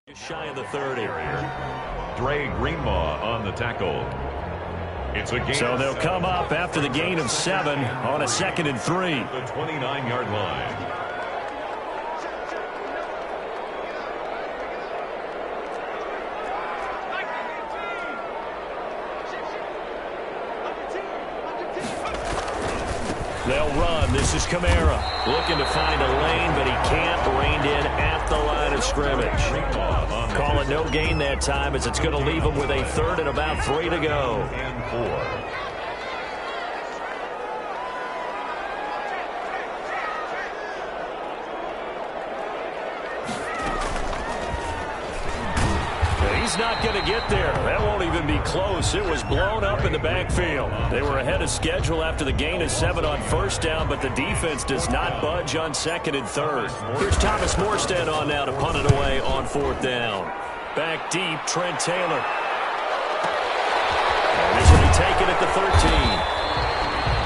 Just shy of the 30. Dre Greenlaw on the tackle. It's a gain. So they'll come up after the gain of 7 on a 2nd and 3. The 29-yard line. They'll run. This is Kamara looking to find a lane, but he can't. Reined in at the line of scrimmage. Call it no gain that time, as it's going to leave him with a 3rd and about 3 to go. And 4. He's not going to get there. That won't even be close. It was blown up in the backfield. They were ahead of schedule after the gain of 7 on 1st down, but the defense does not budge on 2nd and 3rd. Here's Thomas Morstead on now to punt it away on 4th down. Back deep, Trent Taylor. And this will be taken at the 13.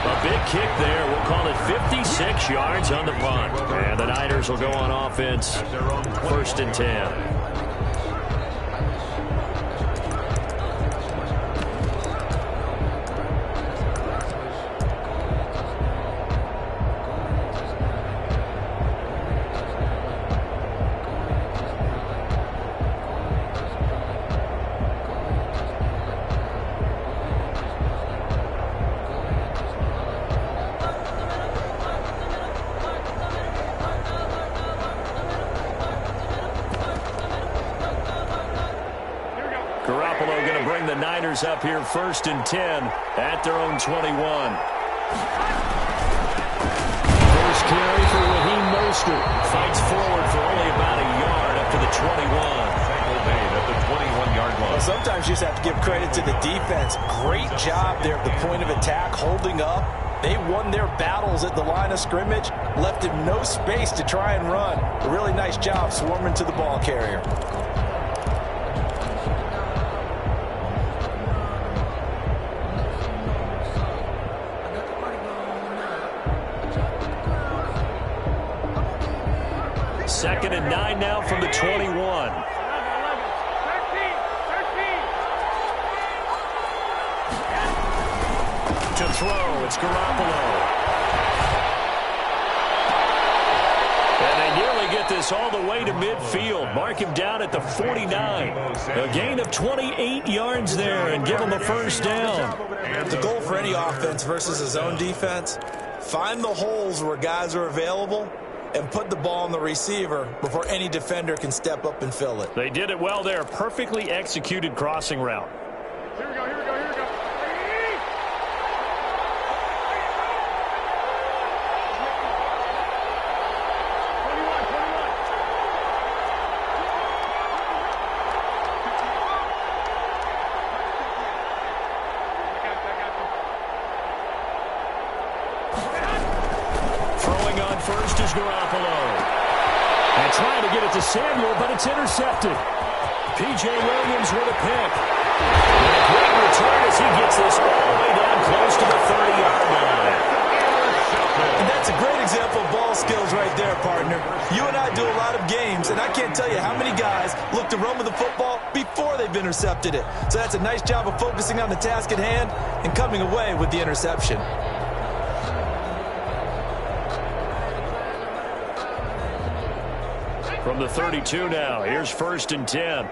A big kick there. We'll call it 56 yards on the punt. And the Niners will go on offense. 1st and 10. Up here 1st and 10 at their own 21. First carry for Raheem Mostert. Fights forward for only about a yard up to the 21. At the 21-yard line. Well, sometimes you just have to give credit to the defense. Great job there at the point of attack, holding up. They won their battles at the line of scrimmage, left him no space to try and run. A really nice job swarming to the ball carrier. Second and 9 now from the 21. To throw, it's Garoppolo. And they nearly get this all the way to midfield. Mark him down at the 49. A gain of 28 yards there and give him a 1st down. The goal for any offense versus a zone defense, find the holes where guys are available and put the ball on the receiver before any defender can step up and fill it. They did it well there. Perfectly executed crossing route. Here we go, here we go, here we go. First is Garoppolo. And trying to get it to Samuel, but it's intercepted. P.J. Williams with a pick. And a great return as he gets this all the way down close to the 30-yard line. And that's a great example of ball skills right there, partner. You and I do a lot of games, and I can't tell you how many guys look to run with the football before they've intercepted it. So that's a nice job of focusing on the task at hand and coming away with the interception. From the 32 now, here's 1st and 10.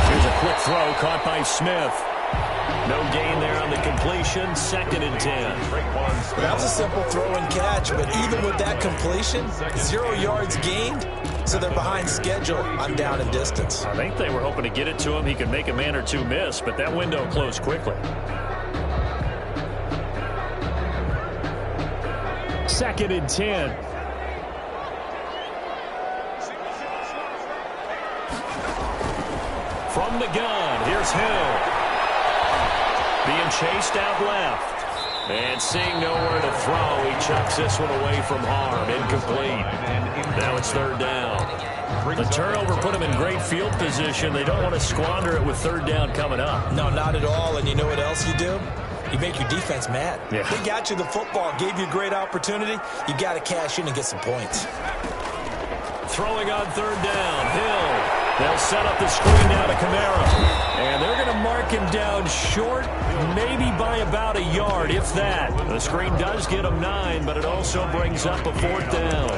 Here's a quick throw caught by Smith. No gain there on the completion. 2nd and 10. That was a simple throw and catch, but even with that completion, 0 yards gained. So they're behind schedule on down and distance. I think they were hoping to get it to him. He could make a man or two miss, but that window closed quickly. 2nd and 10. From the gun, here's Hill. Being chased out left. And seeing nowhere to throw, he chucks this one away from harm. Incomplete. Now it's 3rd down. The turnover put them in great field position. They don't want to squander it with third down coming up. No, not at all. And you know what else you do? You make your defense mad. Yeah. They got you the football, gave you a great opportunity. You got to cash in and get some points. Throwing on third down, Hill. They'll set up the screen now to Kamara. And they're going to mark him down short, maybe by about a yard, if that. The screen does get him 9, but it also brings up a fourth down.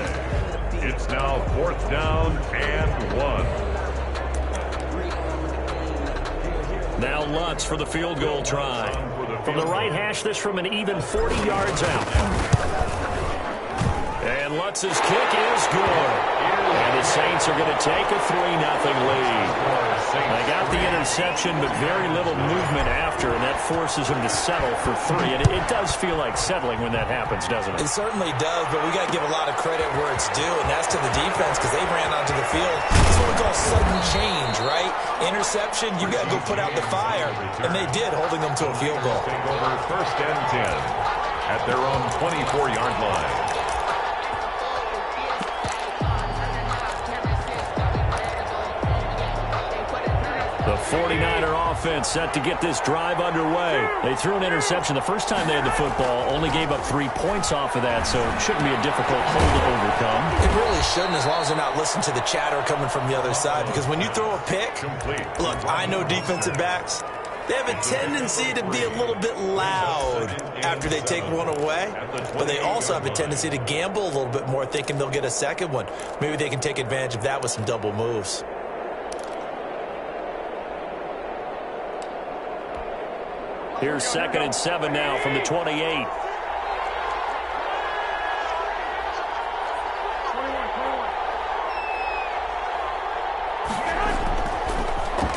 It's now fourth down and 1. Now Lutz for the field goal try. From the right hash, this from an even 40 yards out. And Lutz's kick is good. And the Saints are going to take a 3-0 lead. They got the interception, but very little movement after, and that forces them to settle for 3. And it does feel like settling when that happens, doesn't it? It certainly does, but we got to give a lot of credit where it's due, and that's to the defense because they ran onto the field. It's what we call sudden change, right? Interception, you got to go put out the fire, and they did, holding them to a field goal. Take over first and 10 at their own 24-yard line. The 49er offense set to get this drive underway. They threw an interception the first time they had the football, only gave up 3 points off of that, so it shouldn't be a difficult hole to overcome. It really shouldn't, as long as they're not listening to the chatter coming from the other side, because when you throw a pick, look, I know defensive backs, they have a tendency to be a little bit loud after they take one away, but they also have a tendency to gamble a little bit more, thinking they'll get a second one. Maybe they can take advantage of that with some double moves. Here's 2nd and 7 now from the 28.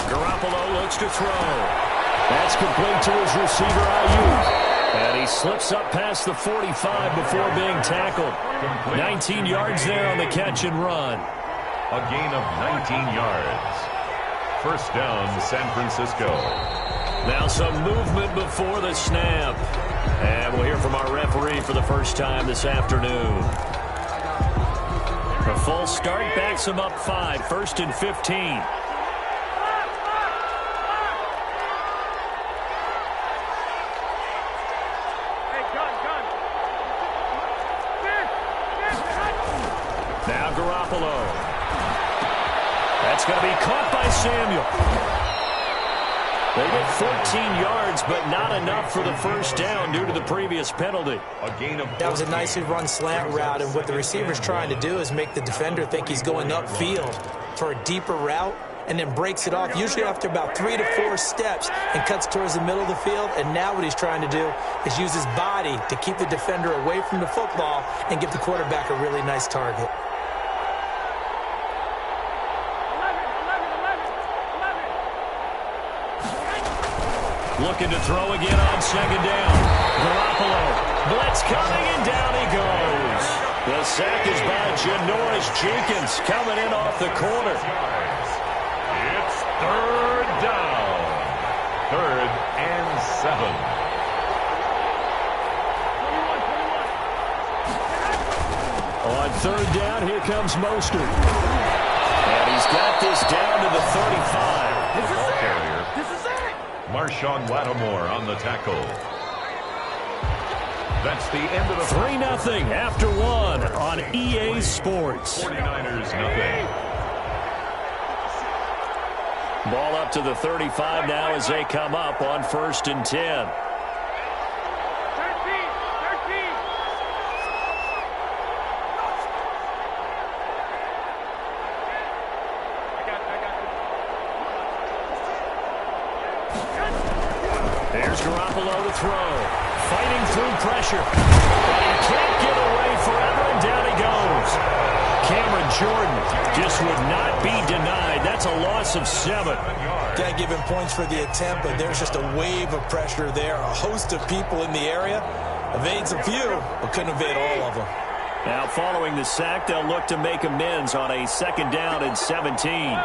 Garoppolo looks to throw. That's complete to his receiver, Ayuk. And he slips up past the 45 before being tackled. 19 yards there on the catch and run. A gain of 19 yards. First down, San Francisco. Now some movement before the snap. And we'll hear from our referee for the first time this afternoon. A full start backs him up 5, 1st and 15. Now Garoppolo. That's going to be caught by Samuel. They get 14 yards, but not enough for the first down due to the previous penalty. That was a nicely run slant route, and what the receiver's trying to do is make the defender think he's going upfield for a deeper route, and then breaks it off, usually after about 3 to 4 steps, and cuts towards the middle of the field. And now what he's trying to do is use his body to keep the defender away from the football and give the quarterback a really nice target. Looking to throw again on 2nd down. Garoppolo. Blitz coming, and down he goes. The sack is by Janoris Jenkins coming in off the corner. It's third down. 3rd and 7. On 3rd down, here comes Mostert. And he's got this down to the 35. Marshawn Lattimore on the tackle. That's the end of the 3-0 after 1 on EA Sports. 49ers nothing. Ball up to the 35 now as they come up on 1st and 10. There's Garoppolo to throw. Fighting through pressure. But he can't get away forever, and down he goes. Cameron Jordan just would not be denied. That's a loss of 7. Got to give him points for the attempt, but there's just a wave of pressure there. A host of people in the area. Evades a few, but couldn't evade all of them. Now following the sack, they'll look to make amends on a 2nd down and 17.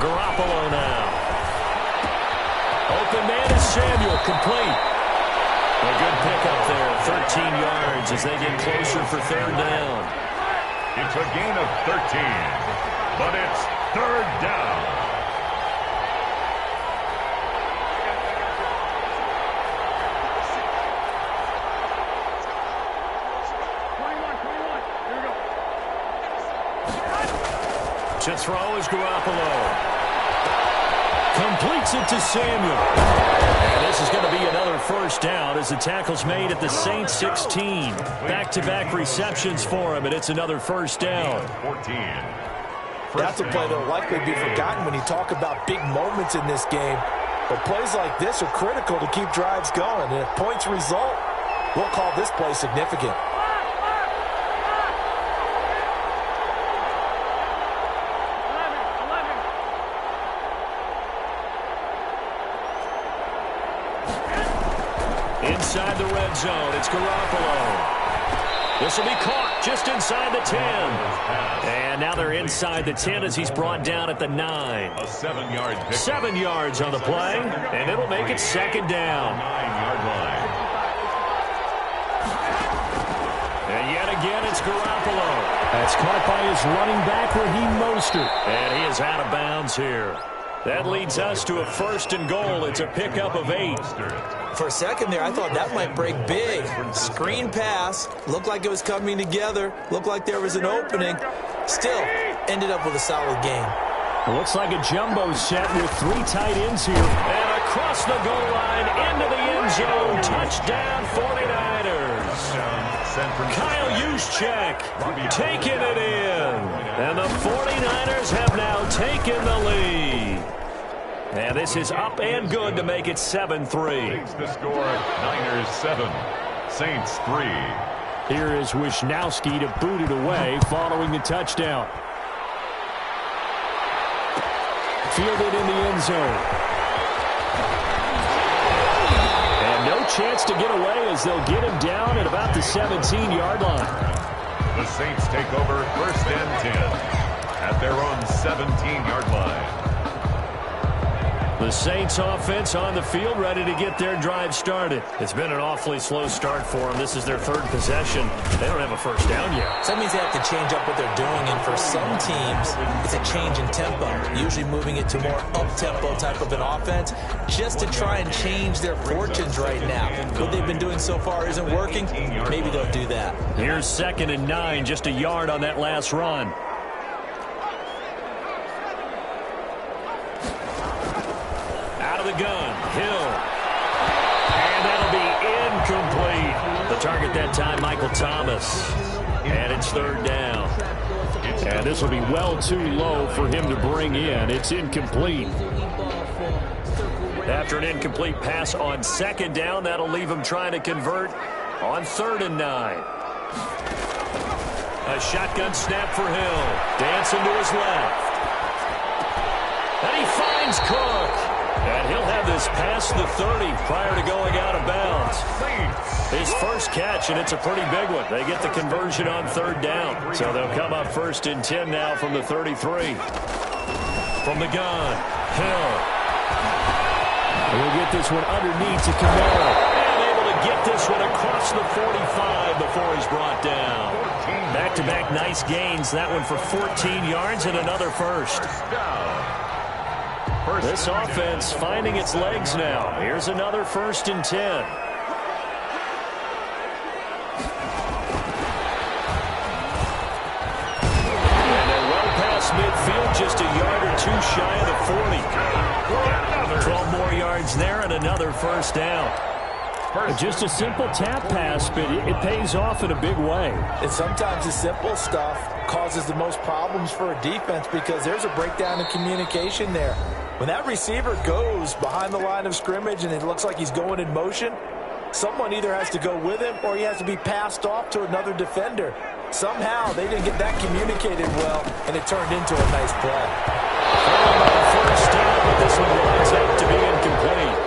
Garoppolo now. Open man is Samuel, complete. A good pickup there, 13 yards as they get closer for third down. It's a gain of 13, but it's third down. To throw is Garoppolo. Completes it to Samuel. And this is going to be another first down as the tackle's made at the Saints 16. Back-to-back receptions for him, and it's another first down. 14. That's a play that will likely be forgotten when you talk about big moments in this game. But plays like this are critical to keep drives going. And if points result, we'll call this play significant. Inside the red zone, it's Garoppolo. This will be caught just inside the 10. And now they're inside the 10 as he's brought down at the 9. A 7-yard pick. 7 yards on the play, and it'll make it second down. 9-yard line. And yet again, it's Garoppolo. That's caught by his running back, Raheem Mostert. And he is out of bounds here. That leads us to a first and goal. It's a pickup of 8. For a second there, I thought that might break big. Screen pass. Looked like it was coming together. Looked like there was an opening. Still, ended up with a solid game. It looks like a jumbo set with 3 tight ends here. And across the goal line, into the end zone. Touchdown, 49ers. Kyle Juszczyk taking it in. And the 49ers have now taken the lead. And this is up and good to make it 7-3. Takes the score, Niners 7, Saints 3. Here is Wisnowski to boot it away following the touchdown. Fielded in the end zone. And no chance to get away as they'll get him down at about the 17-yard line. The Saints take over first and 10 at their own 17-yard line. The Saints offense on the field, ready to get their drive started. It's been an awfully slow start for them. This is their 3rd possession. They don't have a first down yet. So that means they have to change up what they're doing, and for some teams, it's a change in tempo, usually moving it to more up-tempo type of an offense, just to try and change their fortunes right now. What they've been doing so far isn't working. Maybe they'll do that. Here's 2nd and 9, just a yard on that last run. The gun, Hill, and that'll be incomplete. The target that time, Michael Thomas, and it's 3rd down. And this will be well too low for him to bring in. It's incomplete. After an incomplete pass on 2nd down, that'll leave him trying to convert on 3rd and 9. A shotgun snap for Hill, dancing to his left, and he finds Cook. And he'll have this past the 30 prior to going out of bounds. His first catch, and it's a pretty big one. They get the conversion on 3rd down. So they'll come up 1st and 10 now from the 33. From the gun, Hill. He'll get this one underneath to Camaro. And able to get this one across the 45 before he's brought down. Back-to-back nice gains. That one for 14 yards and another first. This offense finding its legs now. Here's another 1st and 10. And they're well past midfield, just a yard or 2 shy of the 40. 12 more yards there and another first down. Just a simple tap pass, but it pays off in a big way. And sometimes the simple stuff causes the most problems for a defense because there's a breakdown in communication there. When that receiver goes behind the line of scrimmage and it looks like he's going in motion, someone either has to go with him or he has to be passed off to another defender. Somehow they didn't get that communicated well, and it turned into a nice play. First down, but this one winds up to be incomplete.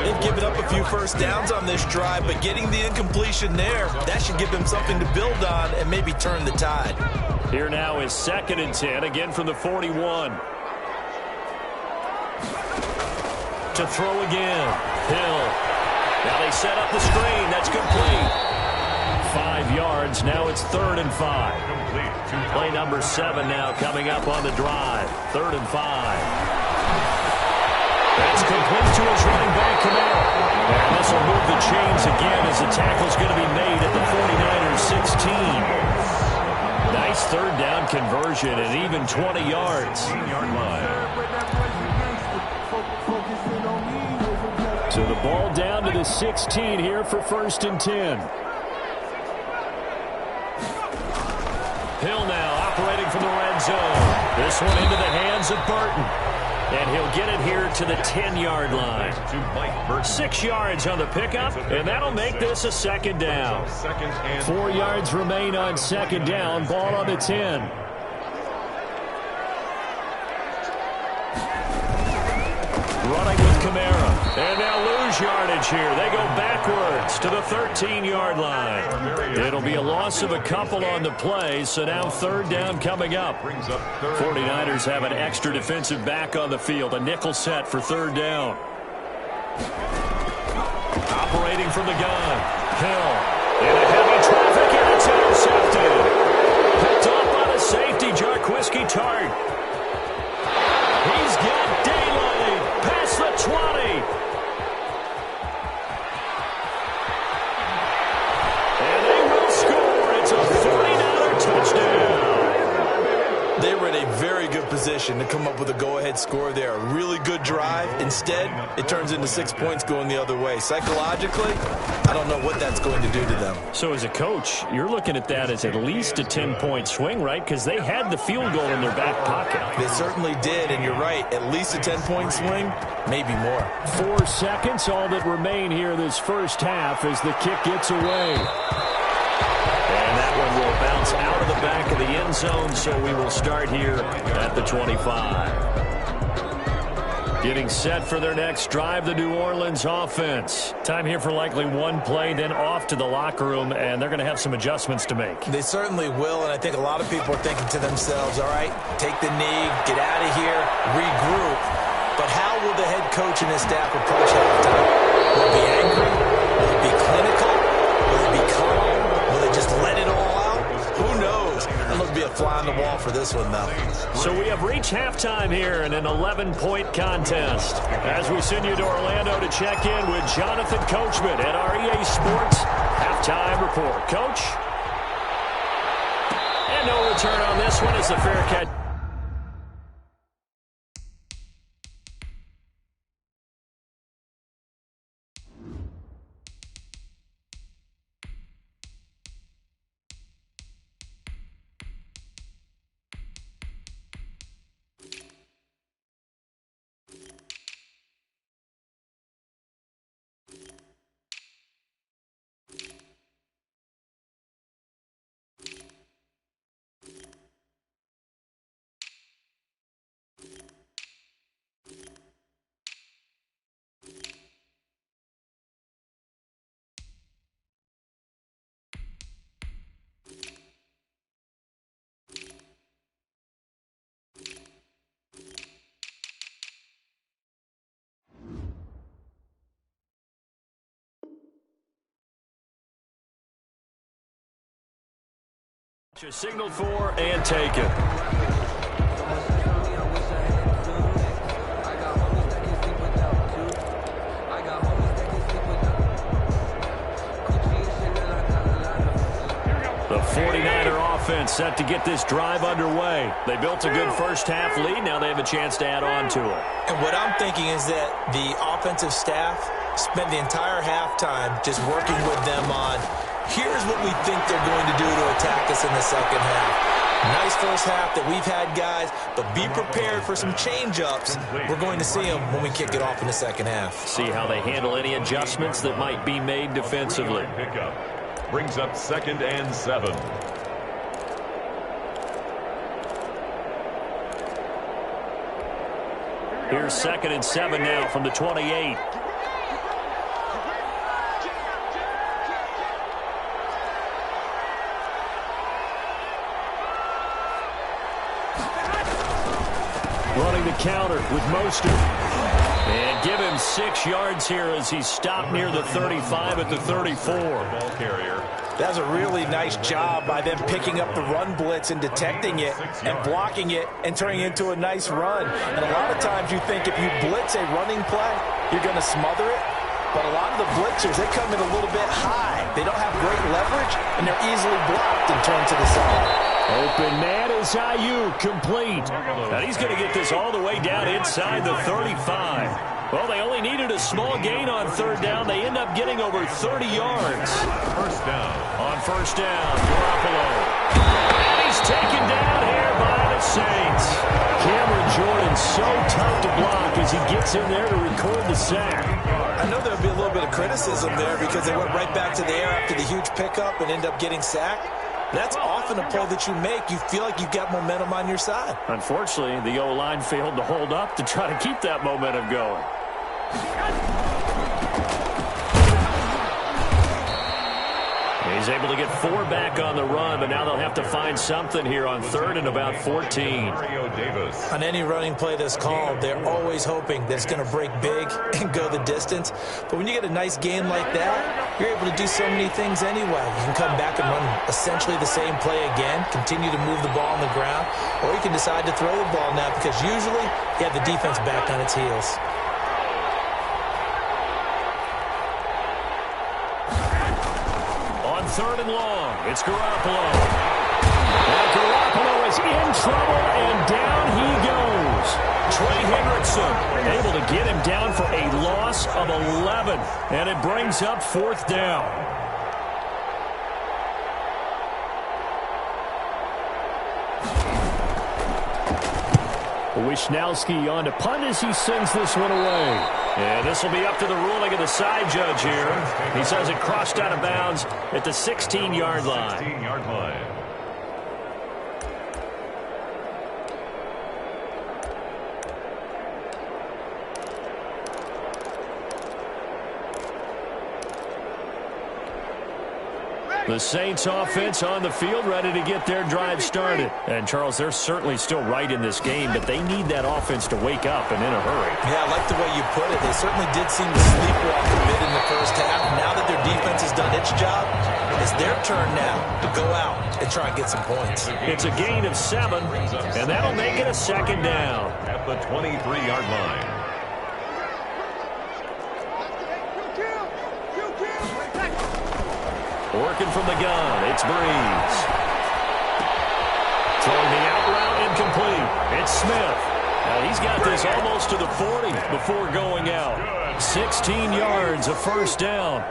They've given up a few first downs on this drive, but getting the incompletion there, that should give them something to build on and maybe turn the tide. Here now is 2nd and 10, again from the 41. To throw again, Hill. Now they set up the screen. That's complete. 5 yards. Now it's 3rd and 5. Play number 7 now coming up on the drive. 3rd and 5. That's complete to his running back, Camaro. And this will move the chains again as the tackle's going to be made at the 49ers 16. Nice 3rd down conversion and even 20 yards. 16-yard line. So the ball down to the 16 here for 1st and 10. Hill now operating from the red zone. This one into the hands of Burton. And he'll get it here to the 10-yard line. 6 yards on the pickup, and that'll make this a 2nd down. 4 yards remain on 2nd down. Ball on the 10. Running with Kamara. And now lose yardage here. They go backwards to the 13-yard line. It'll be a loss of a couple on the play, so now 3rd down coming up. 49ers have an extra defensive back on the field. A nickel set for 3rd down. Operating from the gun. Hill. In a heavy traffic, and it's intercepted. Picked off by the safety, Jarquiski Tart. He's got daylight past the 20. And they will score. It's a 49er touchdown. They were in a very good position to come up with a go-ahead score there. A really good drive. Instead, it turns into 6 points going the other way. Psychologically, I don't know what that's going to do to them. So as a coach, you're looking at that as at least a 10-point swing, right? Because they had the field goal in their back pocket. They certainly did, and you're right. At least a 10-point swing, maybe more. 4 seconds, all that remain here this first half as the kick gets away. And that one will bounce out of the back of the end zone, so we will start here at the 25. Getting set for their next drive, the New Orleans offense. Time here for likely one play, then off to the locker room, and they're going to have some adjustments to make. They certainly will, and I think a lot of people are thinking to themselves, all right, take the knee, get out of here, regroup. But how will the head coach and his staff approach halftime? Will it be angry? Will it be clinical? Will it be calm? Will they just let it all out? Who knows? It'll be a fly on the wall for this one, though. So we have reached halftime here in an 11-point contest. As we send you to Orlando to check in with Jonathan Coachman at our EA Sports Halftime Report. Coach? And no return on this one as the fair catch. Signaled for and taken. The 49er offense set to get this drive underway. They built a good first-half lead. Now they have a chance to add on to it. And what I'm thinking is that the offensive staff spent the entire halftime just working with them on, here's what we think they're going to do to attack us in the second half. Nice first half that we've had, guys, but be prepared for some change-ups. We're going to see them when we kick it off in the second half. See how they handle any adjustments that might be made defensively. Pickup brings up 2nd and 7. Here's 2nd and 7 now from the 28. Running the counter with Mostert. And give him 6 yards here as he stopped near the 35 at the 34. Ball carrier. That's a really nice job by them picking up the run blitz and detecting it and blocking it and turning it into a nice run. And a lot of times you think if you blitz a running play, you're going to smother it. But a lot of the blitzers, they come in a little bit high. They don't have great leverage, and they're easily blocked and turned to the side. Open man is IU, complete. Now he's going to get this all the way down inside the 35. Well, they only needed a small gain on third down. They end up getting over 30 yards. First down. On first down, Garoppolo. And he's taken down here by the Saints. Cameron Jordan so tough to block as he gets in there to record the sack. I know there'll be a little bit of criticism there because they went right back to the air after the huge pickup and end up getting sacked. That's often a play that you make. You feel like you've got momentum on your side. Unfortunately, the O-line failed to hold up to try to keep that momentum going. He's able to get 4 back on the run, but now they'll have to find something here on third and about 14. On any running play that's called, they're always hoping that it's going to break big and go the distance. But when you get a nice game like that, you're able to do so many things anyway. You can come back and run essentially the same play again, continue to move the ball on the ground, or you can decide to throw the ball now because usually you have the defense back on its heels. Third and long, it's Garoppolo. And Garoppolo is in trouble, and down he goes. Trey Hendrickson able to get him down for a loss of 11, and it brings up fourth down. Wishnowski on to punt as he sends this one away. And this will be up to the ruling of the side judge here. He says it crossed out of bounds at the 16-yard line. 16-yard line. The Saints offense on the field, ready to get their drive started. And, Charles, they're certainly still right in this game, but they need that offense to wake up and in a hurry. Yeah, I like the way you put it. They certainly did seem to sleepwalk a bit in the first half. Now that their defense has done its job, it's their turn now to go out and try and get some points. It's a gain of 7, and that'll make it a second down. At the 23-yard line. Working from the gun, it's Breeze. Throwing the out route incomplete. It's Smith. Now he's got this almost to the 40 before going out. 16 yards, a first down.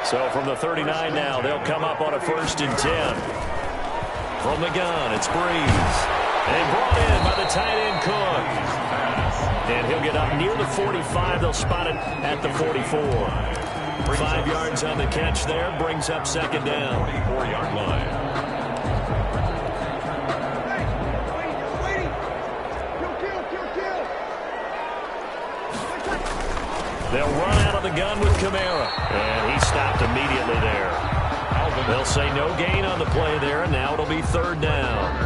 So from the 39 now, they'll come up on a 1st and 10. From the gun, it's Breeze. And brought in by the tight end Cook. And he'll get up near the 45. They'll spot it at the 44. 5 yards on the catch there, brings up second down. 44-yard line. They'll run out of the gun with Kamara. And he stopped immediately there. They'll say no gain on the play there, and now it'll be third down.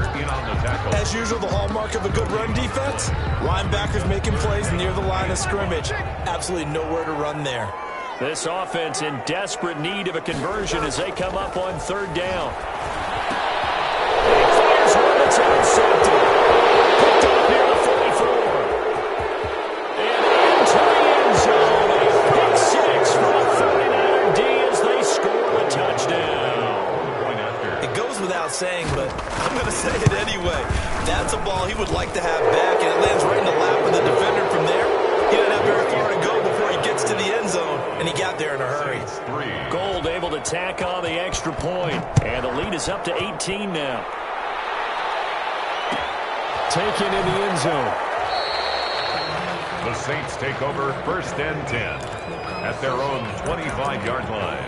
As usual, the hallmark of a good run defense, linebackers making plays near the line of scrimmage. Absolutely nowhere to run there. This offense in desperate need of a conversion as they come up on third down. He fires one that's intercepted. Picked up near the 44. And into the end zone. A pick 6 from a 49er D as they score a touchdown. It goes without saying, but I'm going to say it anyway. That's a ball he would like to have back, and it lands right in the lap of the defender from there. He didn't have very far to go before he gets to the end zone, and he got there in a hurry. Gold able to tack on the extra point, and the lead is up to 18 now. Taken in the end zone. The Saints take over 1st and 10 at their own 25-yard line.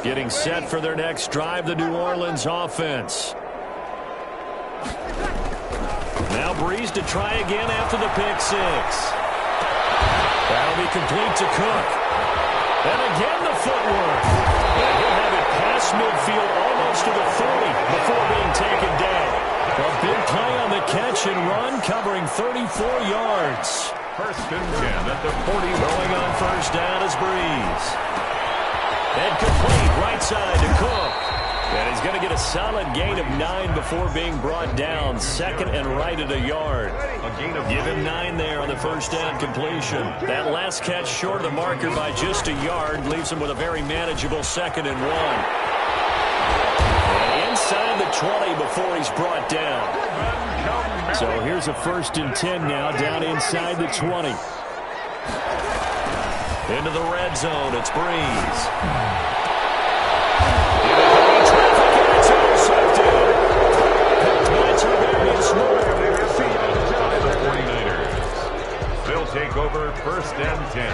Getting set for their next drive, the New Orleans offense. Now Breeze to try again after the pick 6. That'll be complete to Cook. And again the footwork. And he'll have it past midfield almost to the 40 before being taken down. play-action run covering 34 yards. First and 10 at the 40. Going on first down is Breeze. And complete right side to Cook. And he's going to get a solid gain of 9 before being brought down. Second and right at a yard. Give him 9 there on the first down completion. That last catch short of the marker by just a yard leaves him with a very manageable second and 1. And inside the 20 before he's brought down. So here's a first and 10 now down inside the 20. Into the red zone. It's Breeze. They'll take over first and 10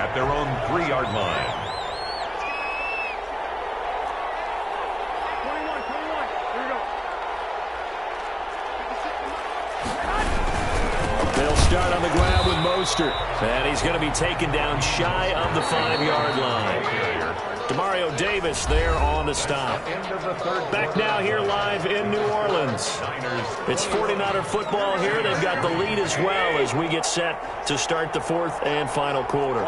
at their own 3-yard line. 21. Here we go. They'll start on the ground with Mostert. And he's going to be taken down shy of the 5-yard line. Demario Davis there on the stop. Back now here live in New Orleans. It's 49er football here. They've got the lead as well as we get set to start the fourth and final quarter.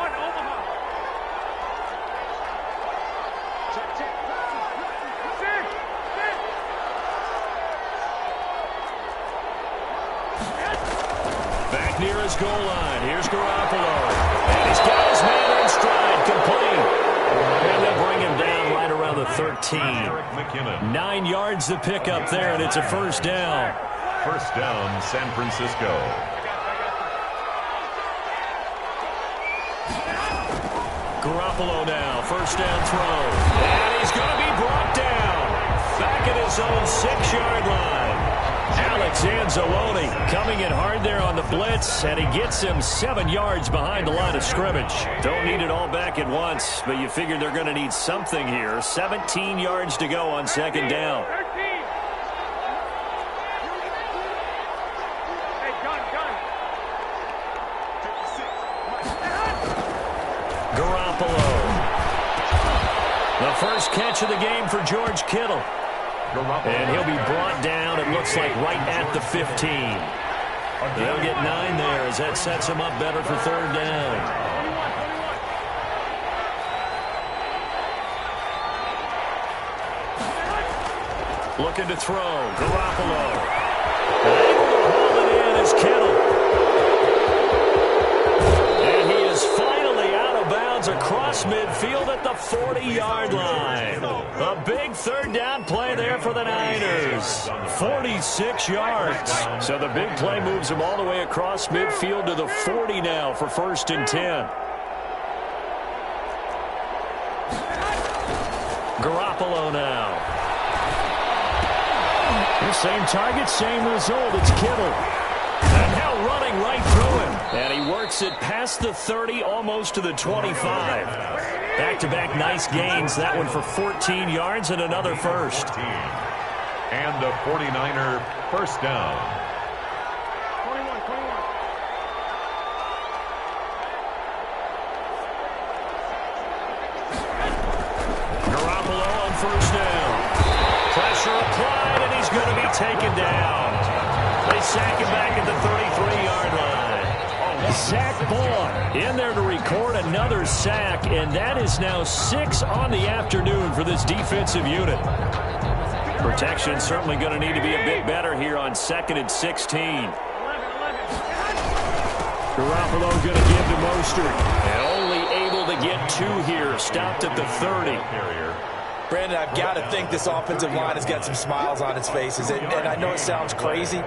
Back near his goal line. Here's Garoppolo. And he's got his man in stride, complete. And they'll bring him down right around the 13. 9 yards to pick up there, and it's a first down. First down, San Francisco. Garoppolo now, first down throw. And he's going to be brought down. Back at his own 6-yard line. Alex Anzalone coming in hard there on the blitz, and he gets him 7 yards behind the line of scrimmage. Don't need it all back at once, but you figure they're going to need something here. 17 yards to go on second down. Garoppolo. The first catch of the game for George Kittle. And he'll be brought down, it looks like, right at the 15. They'll get 9 there as that sets him up better for third down. Looking to throw. Garoppolo. Able to haul it in is Kittle. And he is finally out of bounds across midfield at the 40-yard line. A big third down play there for the Niners. 46 yards. So the big play moves him all the way across midfield to the 40 now for first and 10. Garoppolo now. Same target, same result. It's Kittle. And now running right through him. And he works it past the 30, almost to the 25. Back-to-back nice gains. That one for 14 yards and another first. And a 49er first down. 21. Garoppolo on first down. Pressure applied, and he's going to be taken down. They sack him back at the 33-yard line. Zach Ball in there to record another sack, and that is now 6 on the afternoon for this defensive unit. Protection certainly going to need to be a bit better here on 2nd and 16. Garoppolo going to give to Mostert, and only able to get 2 here, stopped at the 30. Brandon, I've got to think this offensive line has got some smiles on its faces. And I know it sounds crazy,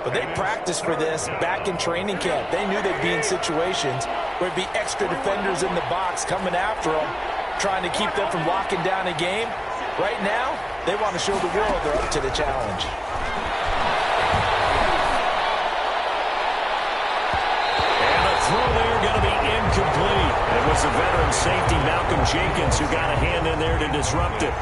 but they practiced for this back in training camp. They knew they'd be in situations where it'd be extra defenders in the box coming after them, trying to keep them from locking down a game. Right now, they want to show the world they're up to the challenge. And the throw there going to be incomplete. It was the veteran safety Malcolm Jenkins who got a hand in there to disrupt it.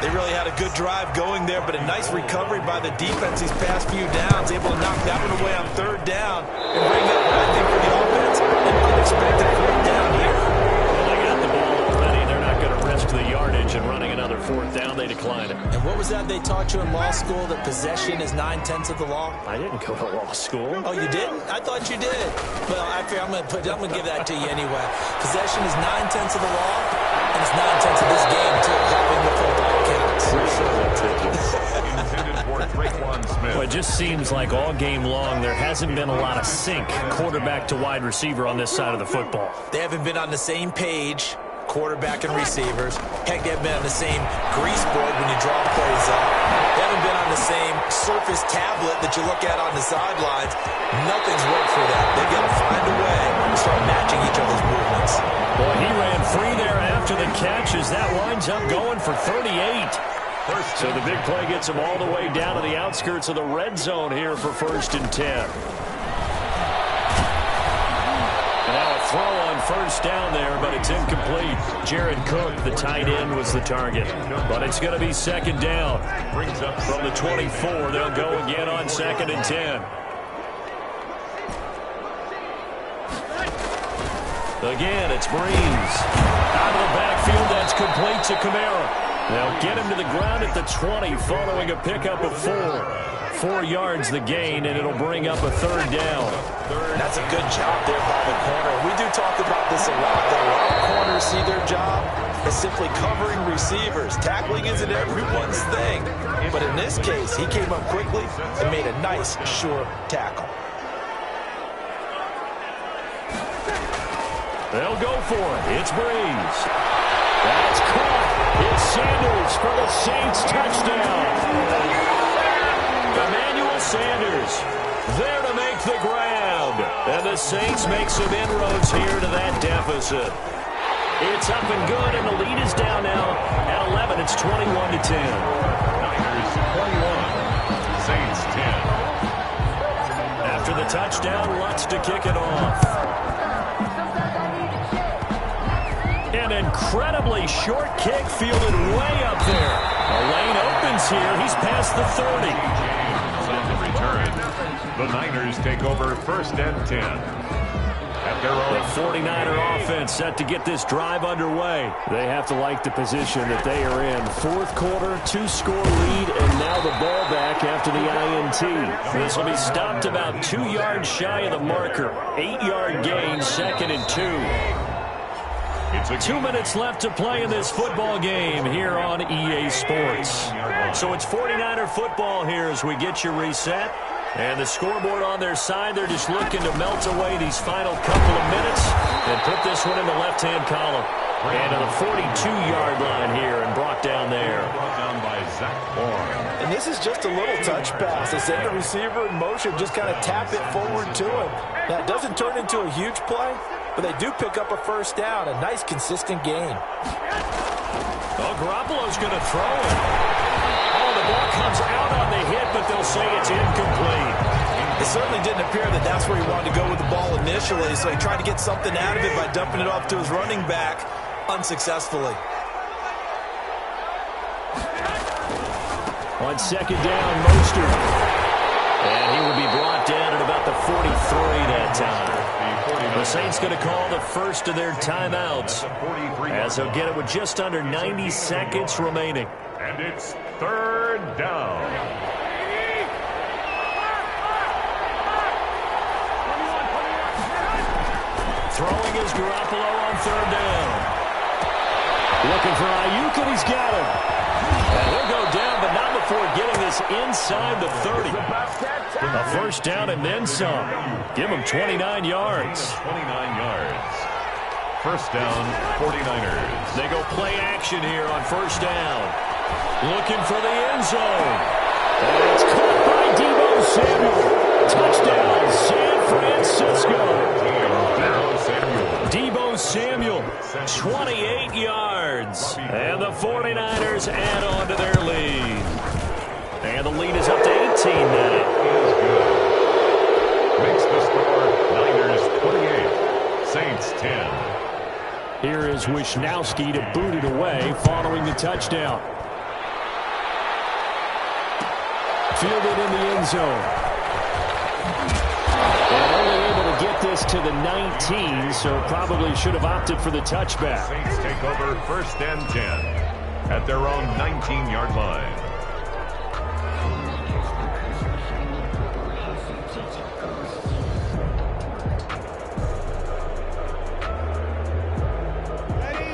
They really had a good drive going there, but a nice recovery by the defense these past few downs, able to knock that one away on third down and bring up what I think for the offense an unexpected 4th down here. Well, they got the ball already. They're not going to risk the yardage. coverage and running another fourth down. They decline it. And what was that they taught you in law school, that possession is 9/10 of the law? I didn't go to law school. Oh, you didn't? I thought you did. Well, I figure I'm going to give that to you anyway. Possession is 9/10 of the law, and it's 9/10 of this game, too. Having the football counts. Intended for Traquan Smith. Well, it just seems like all game long there hasn't been a lot of sync quarterback to wide receiver on this side of the football. They haven't been on the same page, quarterback and receivers. Heck, they haven't been on the same grease board when you draw plays up. They haven't been on the same surface tablet that you look at on the sidelines. Nothing's worked for them. They've got to find a way to start matching each other's movements. Well, he ran free there after the catch as that winds up going for 38. So the big play gets him all the way down to the outskirts of the red zone here for 1st and 10. And now a throw on 1st down there, but it's incomplete. Jared Cook, the tight end, was the target. But it's going to be 2nd down. From the 24, they'll go again on 2nd and 10. Again, it's Breeze. Out of the backfield, that's complete to Kamara. They'll get him to the ground at the 20 following a pickup of 4. 4 yards the gain, and it'll bring up a 3rd down. That's a good job there by the corner. We do talk about this a lot, that a lot of corners see their job as simply covering receivers. Tackling isn't everyone's thing. But in this case, he came up quickly and made a nice, sure tackle. They'll go for it. It's Breeze. That's caught. It's Sanders for the Saints touchdown. Emmanuel Sanders there to make the grab. And the Saints make some inroads here to that deficit. It's up and good, and the lead is down now at 11. It's 21-10. Niners 21, Saints 10. After the touchdown, Lutz to kick it off. An incredibly short kick fielded way up there. A lane opens here. He's past the 30. On the return, the Niners take over 1st and 10. At their own. The 49er offense set to get this drive underway. They have to like the position that they are in. 4th quarter, 2-score lead, and now the ball back after the INT. This will be stopped about 2 yards shy of the marker. 8-yard gain, 2nd and 2. 2 minutes left to play in this football game here on EA Sports. So it's 49er football here as we get you reset. And the scoreboard on their side, they're just looking to melt away these final couple of minutes and put this one in the left-hand column. And to the 42-yard line here and brought down there. Brought down by Zach Bourne. And this is just a little touch pass. They send the receiver in motion, just kind of tap it forward to him. Now, it doesn't turn into a huge play, but they do pick up a 1st down. A nice, consistent gain. Oh, Garoppolo's going to throw it. Oh, the ball comes out on the hit, but they'll say it's incomplete. It certainly didn't appear that that's where he wanted to go with the ball initially, so he tried to get something out of it by dumping it off to his running back unsuccessfully. On 2nd down, Mostert. And he will be brought down at about the 43 that time. The Saints going to call the first of their timeouts as they'll get it with just under 90 seconds remaining. And it's 3rd down. Throwing is Garoppolo on 3rd down. Looking for Ayuk, and he's got him. And he'll go down, but not before getting this inside the 30. A 1st down and then some. Give him 29 yards. 29 yards. 1st down, 49ers. They go play action here on 1st down. Looking for the end zone. And it's caught by Deebo Samuel. Touchdown, San Francisco. Deebo Samuel, 28 yards. And the 49ers add on to their lead. And the lead is up to 18 now. Makes the score Niners 28, Saints 10. Here is Wisnowski to boot it away following the touchdown. Fielded in the end zone. And only able to get this to the 19, so probably should have opted for the touchback. Saints take over 1st and 10. at their own 19-yard line.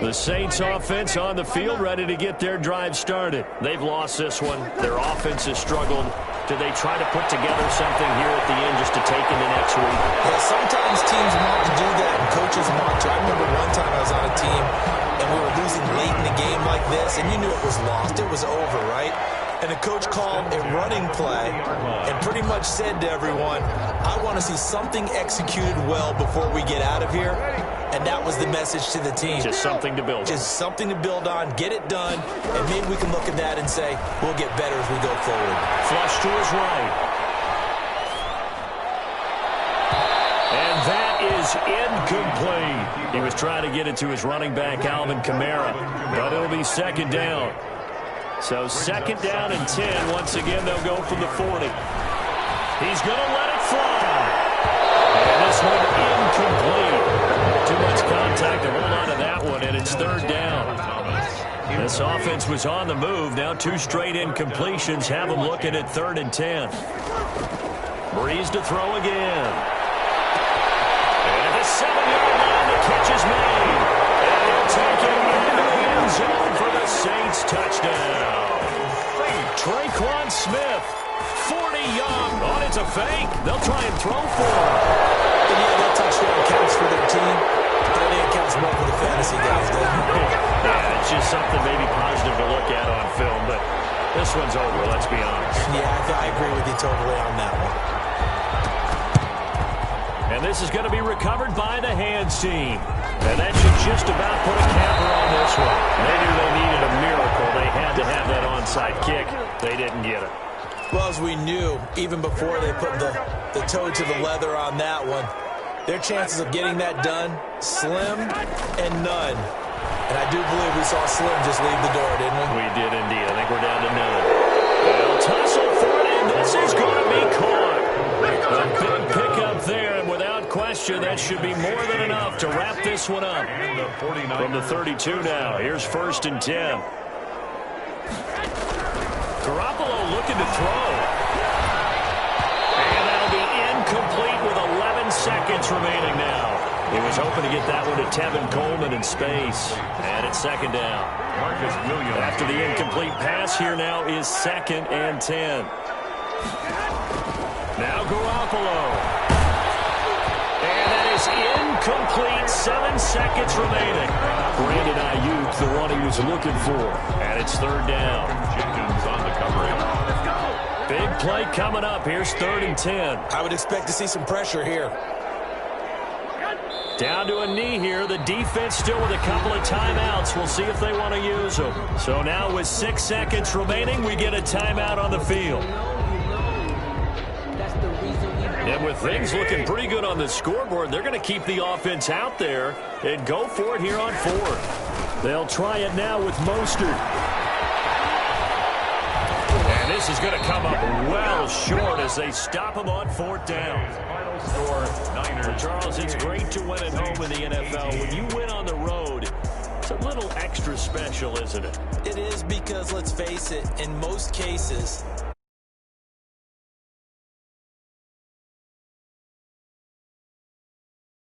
The Saints offense on the field, ready to get their drive started. They've lost this one. Their offense has struggled. Do they try to put together something here at the end just to take into next week? Yeah, sometimes teams want to do that and coaches want to. I remember one time I was on a team and we were losing late in the game like this, and you knew it was lost. It was over, right? And the coach called a running play and pretty much said to everyone, I want to see something executed well before we get out of here. And that was the message to the team. Just something to build on. Just something to build on, get it done, and maybe we can look at that and say, we'll get better as we go forward. Flush to his right. And that is incomplete. He was trying to get it to his running back, Alvin Kamara, but it'll be second down. So second down and 10. Once again, they'll go from the 40. He's going to let it fly. And this one incomplete. Too much contact to hold on to that one, and it's third down. This offense was on the move. Now 2 straight incompletions have them looking at 3rd and 10. Breeze to throw again. And at the 7-yard line, the catch is made. And he'll take it into the end zone for the Saints touchdown. Traquan Smith, 40 young. Oh, it's a fake. They'll try and throw for him. And yeah, that touchdown counts for their team. But I think it counts more for the fantasy guys, doesn't it? Yeah, it's just something maybe positive to look at on film, but this one's over, let's be honest. Yeah, I agree with you totally on that one. And this is going to be recovered by the hands team. And that should just about put a capper on this one. They knew they needed a miracle. They had to have that onside kick. They didn't get it. Well, as we knew, even before they put the toe to the leather on that one, their chances of getting that done, slim and none. And I do believe we saw Slim just leave the door, didn't we? We did indeed. I think we're down to none. They'll tussle for it, and this is going to be caught. A big pickup there, and without question, that should be more than enough to wrap this one up. From the 32 now, here's 1st and 10. Garoppolo looking to throw. And that'll be incomplete with 11 seconds remaining now. He was hoping to get that one to Tevin Coleman in space. And it's second down. Marcus Williams. After the incomplete pass, here now is 2nd and 10. Now Garoppolo. And that is incomplete. 7 seconds remaining. Brandon Ayuk, the one he was looking for. And it's 3rd down. Jenkins on the coverage. Big play coming up. Here's 3rd and 10. I would expect to see some pressure here. Down to a knee here. The defense still with a couple of timeouts. We'll see if they want to use them. So now with 6 seconds remaining, we get a timeout on the field. And with things looking pretty good on the scoreboard, they're going to keep the offense out there and go for it here on 4th. They'll try it now with Mostert. And this is going to come up well short as they stop him on 4th down. Score, Niners. Charles, it's great to win at home in the NFL. When you win on the road, it's a little extra special, isn't it? It is because, let's face it, in most cases,